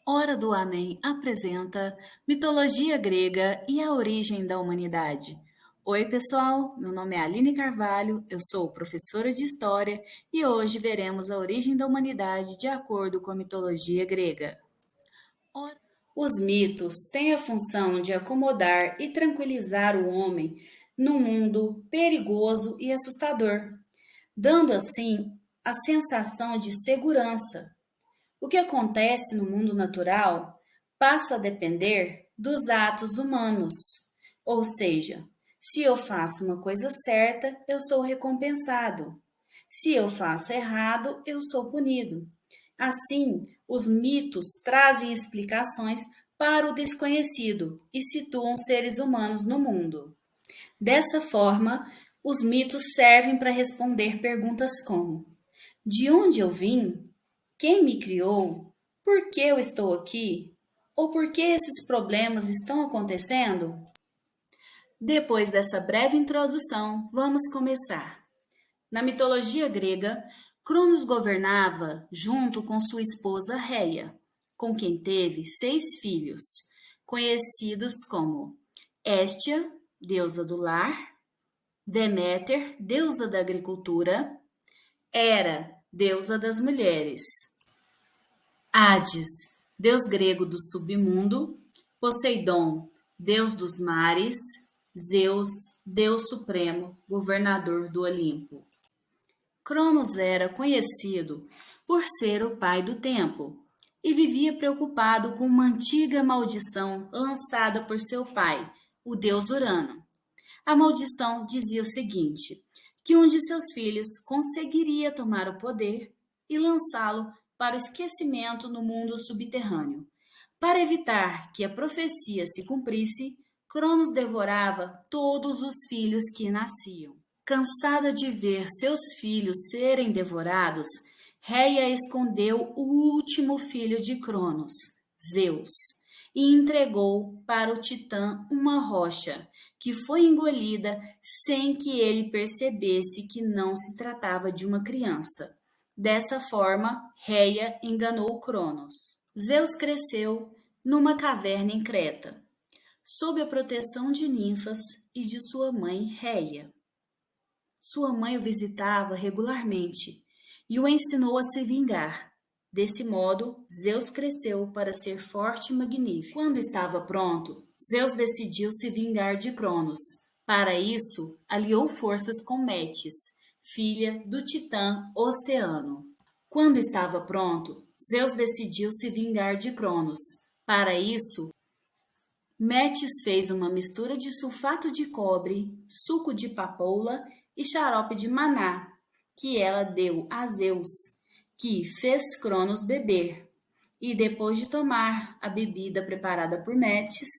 Hora do Enem apresenta Mitologia Grega e a Origem da Humanidade. Oi, pessoal, meu nome é Aline Carvalho, eu sou professora de História e hoje veremos a origem da humanidade de acordo com a mitologia grega. Ora, os mitos têm a função de acomodar e tranquilizar o homem num mundo perigoso e assustador, dando assim a sensação de segurança. O que acontece no mundo natural passa a depender dos atos humanos. Ou seja, se eu faço uma coisa certa, eu sou recompensado. Se eu faço errado, eu sou punido. Assim, os mitos trazem explicações para o desconhecido e situam seres humanos no mundo. Dessa forma, os mitos servem para responder perguntas como: de onde eu vim? Quem me criou? Por que eu estou aqui? Ou por que esses problemas estão acontecendo? Depois dessa breve introdução, vamos começar. Na mitologia grega, Cronos governava junto com sua esposa Reia, com quem teve 6 filhos, conhecidos como Héstia, deusa do lar, Deméter, deusa da agricultura, Hera, deusa das mulheres, Hades, deus grego do submundo, Poseidon, deus dos mares, Zeus, deus supremo, governador do Olimpo. Cronos era conhecido por ser o pai do tempo e vivia preocupado com uma antiga maldição lançada por seu pai, o deus Urano. A maldição dizia o seguinte: que um de seus filhos conseguiria tomar o poder e lançá-lo para o esquecimento no mundo subterrâneo. Para evitar que a profecia se cumprisse, Cronos devorava todos os filhos que nasciam. Cansada de ver seus filhos serem devorados, Reia escondeu o último filho de Cronos, Zeus, e entregou para o Titã uma rocha, que foi engolida sem que ele percebesse que não se tratava de uma criança. Dessa forma, Reia enganou Cronos. Zeus cresceu numa caverna em Creta, sob a proteção de ninfas e de sua mãe Reia. Sua mãe o visitava regularmente e o ensinou a se vingar. Desse modo, Zeus cresceu para ser forte e magnífico. Quando estava pronto, Zeus decidiu se vingar de Cronos. Para isso, aliou forças com Metis, filha do titã Oceano. Quando estava pronto, Zeus decidiu se vingar de Cronos. Para isso, Metis fez uma mistura de sulfato de cobre, suco de papoula e xarope de maná, que ela deu a Zeus, que fez Cronos beber. E depois de tomar a bebida preparada por Metis,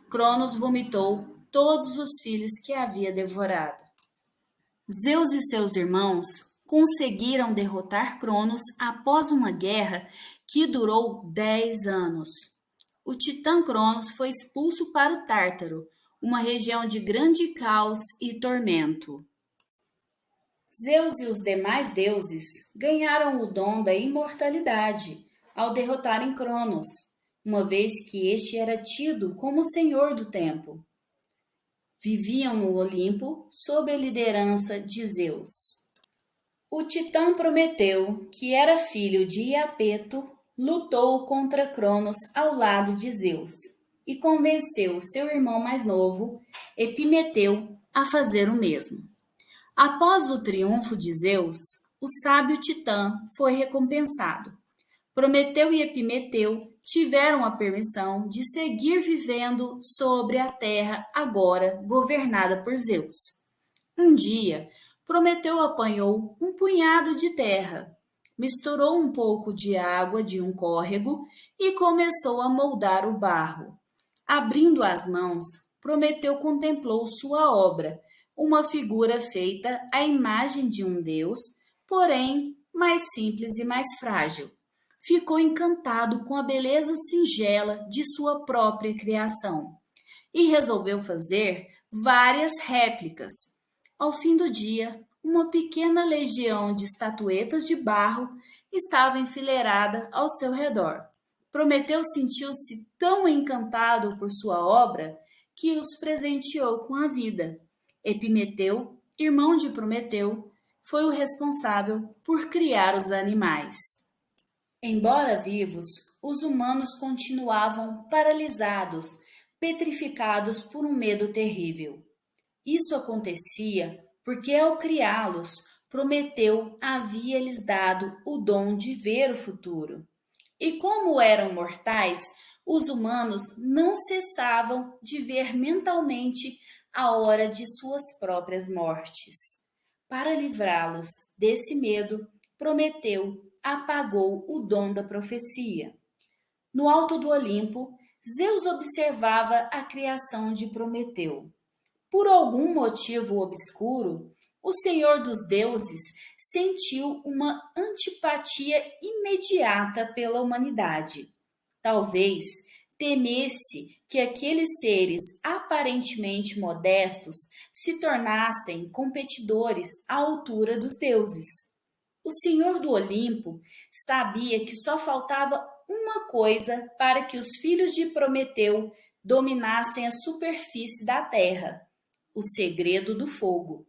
Cronos vomitou todos os filhos que havia devorado. Zeus e seus irmãos conseguiram derrotar Cronos após uma guerra que durou 10 anos. O titã Cronos foi expulso para o Tártaro, uma região de grande caos e tormento. Zeus e os demais deuses ganharam o dom da imortalidade ao derrotarem Cronos, uma vez que este era tido como senhor do tempo. Viviam no Olimpo sob a liderança de Zeus. O titã Prometeu, que era filho de Iapeto, lutou contra Cronos ao lado de Zeus e convenceu seu irmão mais novo, Epimeteu, a fazer o mesmo. Após o triunfo de Zeus, o sábio titã foi recompensado. Prometeu e Epimeteu tiveram a permissão de seguir vivendo sobre a terra agora governada por Zeus. Um dia, Prometeu apanhou um punhado de terra, misturou um pouco de água de um córrego e começou a moldar o barro. Abrindo as mãos, Prometeu contemplou sua obra, uma figura feita à imagem de um deus, porém mais simples e mais frágil. Ficou encantado com a beleza singela de sua própria criação e resolveu fazer várias réplicas. Ao fim do dia, uma pequena legião de estatuetas de barro estava enfileirada ao seu redor. Prometeu sentiu-se tão encantado por sua obra que os presenteou com a vida. Epimeteu, irmão de Prometeu, foi o responsável por criar os animais. Embora vivos, os humanos continuavam paralisados, petrificados por um medo terrível. Isso acontecia porque, ao criá-los, Prometeu havia-lhes dado o dom de ver o futuro. E como eram mortais, os humanos não cessavam de ver mentalmente a hora de suas próprias mortes. Para livrá-los desse medo, Prometeu apagou o dom da profecia. No alto do Olimpo, Zeus observava a criação de Prometeu. Por algum motivo obscuro, o Senhor dos Deuses sentiu uma antipatia imediata pela humanidade. Talvez temesse que aqueles seres aparentemente modestos se tornassem competidores à altura dos deuses. O Senhor do Olimpo sabia que só faltava uma coisa para que os filhos de Prometeu dominassem a superfície da terra: o segredo do fogo.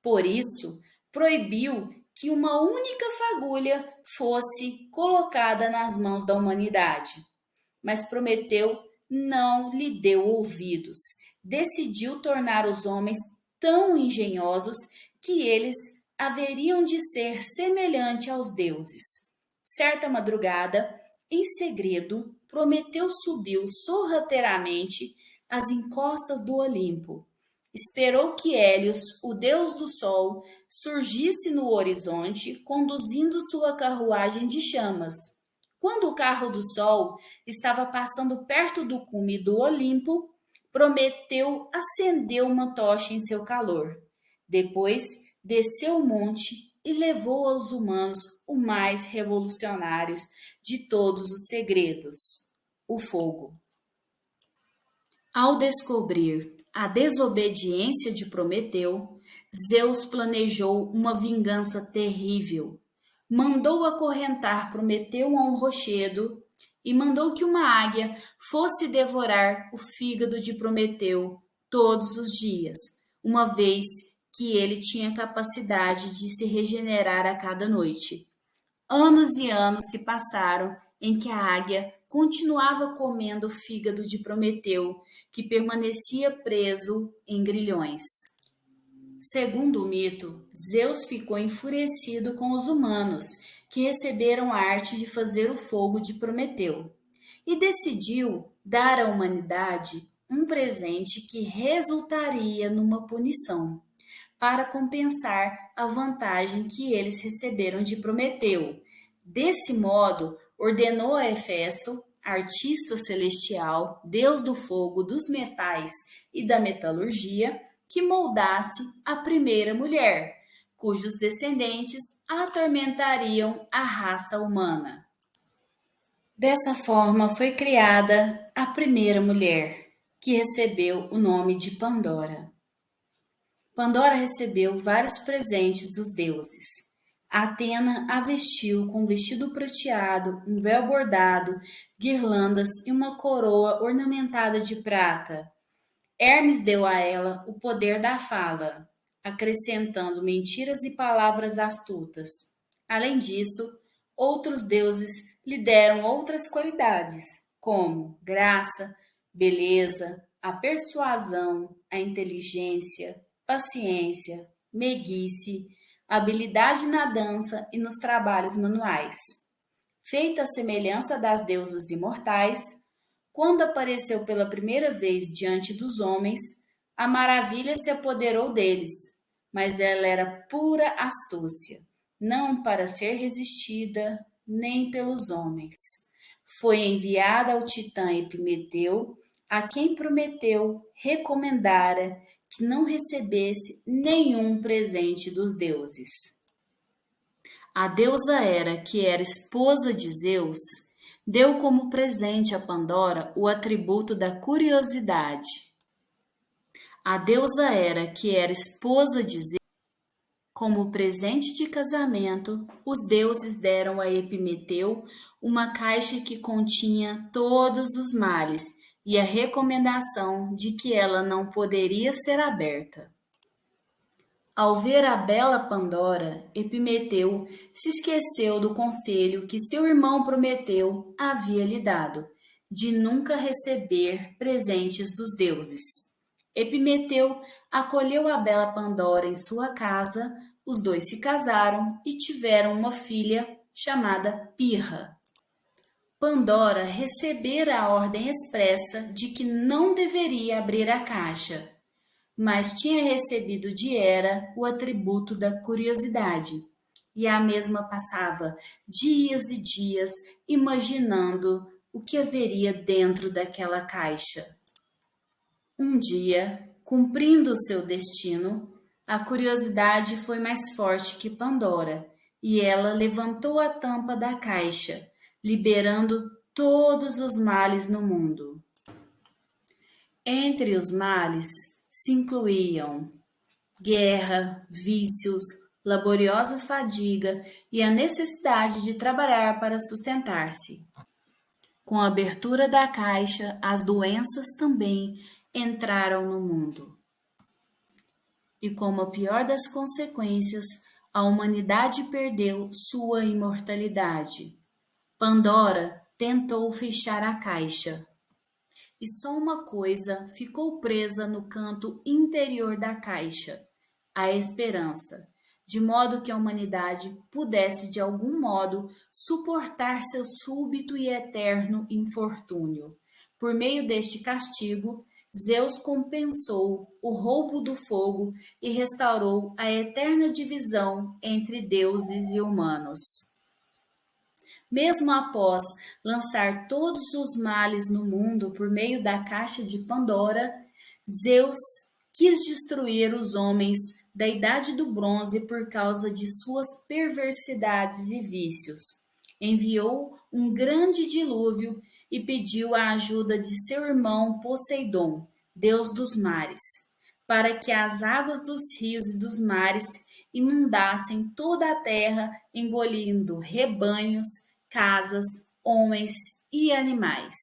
Por isso, proibiu que uma única fagulha fosse colocada nas mãos da humanidade. Mas Prometeu não lhe deu ouvidos. Decidiu tornar os homens tão engenhosos que eles haveriam de ser semelhante aos deuses. Certa madrugada, em segredo, Prometeu subiu sorrateiramente às encostas do Olimpo. Esperou que Hélios, o deus do sol, surgisse no horizonte, conduzindo sua carruagem de chamas. Quando o carro do sol estava passando perto do cume do Olimpo, Prometeu acendeu uma tocha em seu calor. Depois, desceu o monte e levou aos humanos o mais revolucionário de todos os segredos: o fogo. Ao descobrir a desobediência de Prometeu, Zeus planejou uma vingança terrível. Mandou acorrentar Prometeu a um rochedo e mandou que uma águia fosse devorar o fígado de Prometeu todos os dias, uma vez que ele tinha capacidade de se regenerar a cada noite. Anos e anos se passaram em que a águia continuava comendo o fígado de Prometeu, que permanecia preso em grilhões. Segundo o mito, Zeus ficou enfurecido com os humanos, que receberam a arte de fazer o fogo de Prometeu, e decidiu dar à humanidade um presente que resultaria numa punição, para compensar a vantagem que eles receberam de Prometeu. Desse modo, ordenou a Hefesto, artista celestial, deus do fogo, dos metais e da metalurgia, que moldasse a primeira mulher, cujos descendentes atormentariam a raça humana. Dessa forma foi criada a primeira mulher, que recebeu o nome de Pandora. Pandora recebeu vários presentes dos deuses. Atena a vestiu com um vestido prateado, um véu bordado, guirlandas e uma coroa ornamentada de prata. Hermes deu a ela o poder da fala, acrescentando mentiras e palavras astutas. Além disso, outros deuses lhe deram outras qualidades, como graça, beleza, a persuasão, a inteligência, paciência, meiguice, habilidade na dança e nos trabalhos manuais. Feita a semelhança das deusas imortais, quando apareceu pela primeira vez diante dos homens, a maravilha se apoderou deles, mas ela era pura astúcia, não para ser resistida nem pelos homens. Foi enviada ao titã Epimeteu, a quem Prometeu recomendara que não recebesse nenhum presente dos deuses. A deusa Hera, que era esposa de Zeus, deu como presente a Pandora o atributo da curiosidade. A deusa Hera, que era esposa de Zeus, como presente de casamento, os deuses deram a Epimeteu uma caixa que continha todos os males e a recomendação de que ela não poderia ser aberta. Ao ver a bela Pandora, Epimeteu se esqueceu do conselho que seu irmão Prometeu havia lhe dado, de nunca receber presentes dos deuses. Epimeteu acolheu a bela Pandora em sua casa, os dois se casaram e tiveram uma filha chamada Pirra. Pandora recebera a ordem expressa de que não deveria abrir a caixa, mas tinha recebido de Hera o atributo da curiosidade, e a mesma passava dias e dias imaginando o que haveria dentro daquela caixa. Um dia, cumprindo o seu destino, a curiosidade foi mais forte que Pandora, e ela levantou a tampa da caixa, liberando todos os males no mundo. Entre os males se incluíam guerra, vícios, laboriosa fadiga e a necessidade de trabalhar para sustentar-se. Com a abertura da caixa, as doenças também entraram no mundo. E como a pior das consequências, a humanidade perdeu sua imortalidade. Pandora tentou fechar a caixa. E só uma coisa ficou presa no canto interior da caixa: a esperança, de modo que a humanidade pudesse de algum modo suportar seu súbito e eterno infortúnio. Por meio deste castigo, Zeus compensou o roubo do fogo e restaurou a eterna divisão entre deuses e humanos. Mesmo após lançar todos os males no mundo por meio da caixa de Pandora, Zeus quis destruir os homens da Idade do Bronze por causa de suas perversidades e vícios. Enviou um grande dilúvio e pediu a ajuda de seu irmão Poseidon, deus dos mares, para que as águas dos rios e dos mares inundassem toda a terra, engolindo rebanhos, casas, homens e animais.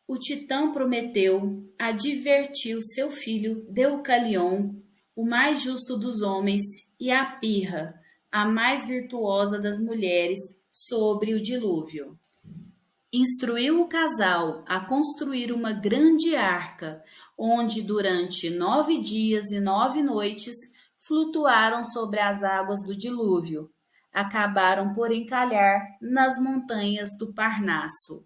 O titã Prometeu advertiu seu filho Deucalion, o mais justo dos homens, e a Pirra, a mais virtuosa das mulheres, sobre o dilúvio. Instruiu o casal a construir uma grande arca, onde durante 9 dias e 9 noites flutuaram sobre as águas do dilúvio. Acabaram por encalhar nas montanhas do Parnaso.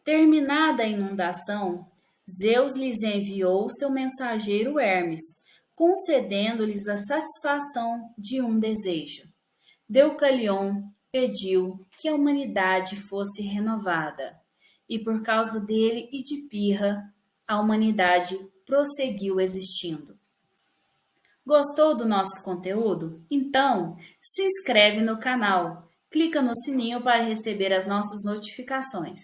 Terminada a inundação, Zeus lhes enviou seu mensageiro Hermes, concedendo-lhes a satisfação de um desejo. Deucalion pediu que a humanidade fosse renovada, e por causa dele e de Pirra, a humanidade prosseguiu existindo. Gostou do nosso conteúdo? Então, se inscreve no canal, clica no sininho para receber as nossas notificações.